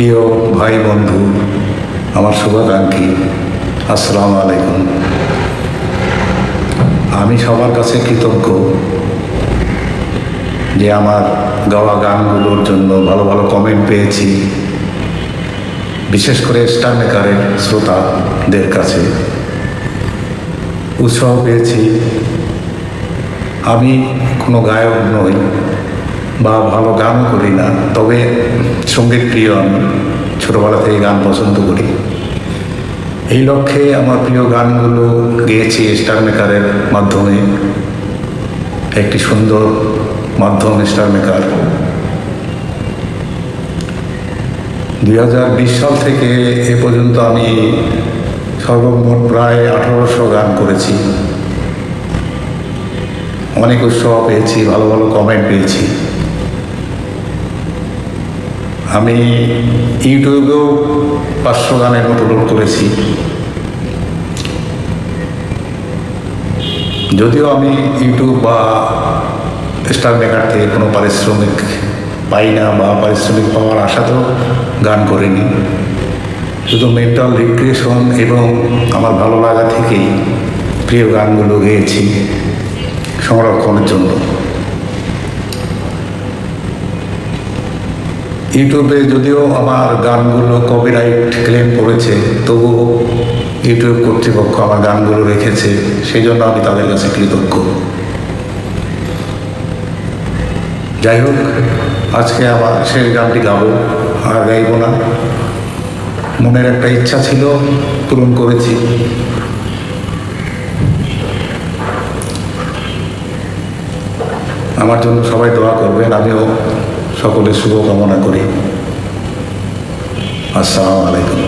প্রিয় ভাই বন্ধু, আমার শুভাকাঙ্ক্ষী, আসসালামু আলাইকুম। আমি সবার কাছে কৃতজ্ঞ যে আমার গাওয়া গানগুলোর জন্য ভালো ভালো কমেন্ট পেয়েছি, বিশেষ করে স্টার মেকারের শ্রোতাদের কাছে উৎসাহ পেয়েছি। আমি কোনো গায়ক নই বা ভালো গানও করি না, তবে সঙ্গীত প্রিয়। আমি ছোটোবেলা থেকে গান পছন্দ করি। এই লক্ষ্যে আমার প্রিয় গানগুলো গেয়েছি স্টার মেকারের মাধ্যমে। একটি সুন্দর মাধ্যম স্টার মেকার। 2020 সাল থেকে এ পর্যন্ত আমি সর্বমোট প্রায় 1800 গান করেছি। অনেক উৎসাহ পেয়েছি, ভালো ভালো কমেন্ট পেয়েছি। আমি ইউটিউবেও 500 গানের মতো লোড করেছি। যদিও আমি ইউটিউব বা স্টার মেকার থেকে কোনো পারিশ্রমিক পাই না বা পারিশ্রমিক পাওয়ার আশাতেও গান করিনি। শুধু মেন্টাল রিক্রিয়েশন এবং আমার ভালো লাগা থেকেই প্রিয় গানগুলো গেয়েছি সংরক্ষণের জন্য। ইউটিউবে যদিও আমার গানগুলো কপিরাইট ক্লেম করেছে, তবুও ইউটিউব কর্তৃপক্ষ আমার গানগুলো রেখেছে, সেই জন্য আমি তাদের কাছে কৃতজ্ঞ। যাই হোক, আজকে আমার শেষ গানটি গাবো, আর গাইব না। মনের একটা ইচ্ছা ছিল, পূরণ করেছি। আমার জন্য সবাই দোয়া করবেন, আমিও সকলের শুভকামনা করি। আসসালামু আলাইকুম।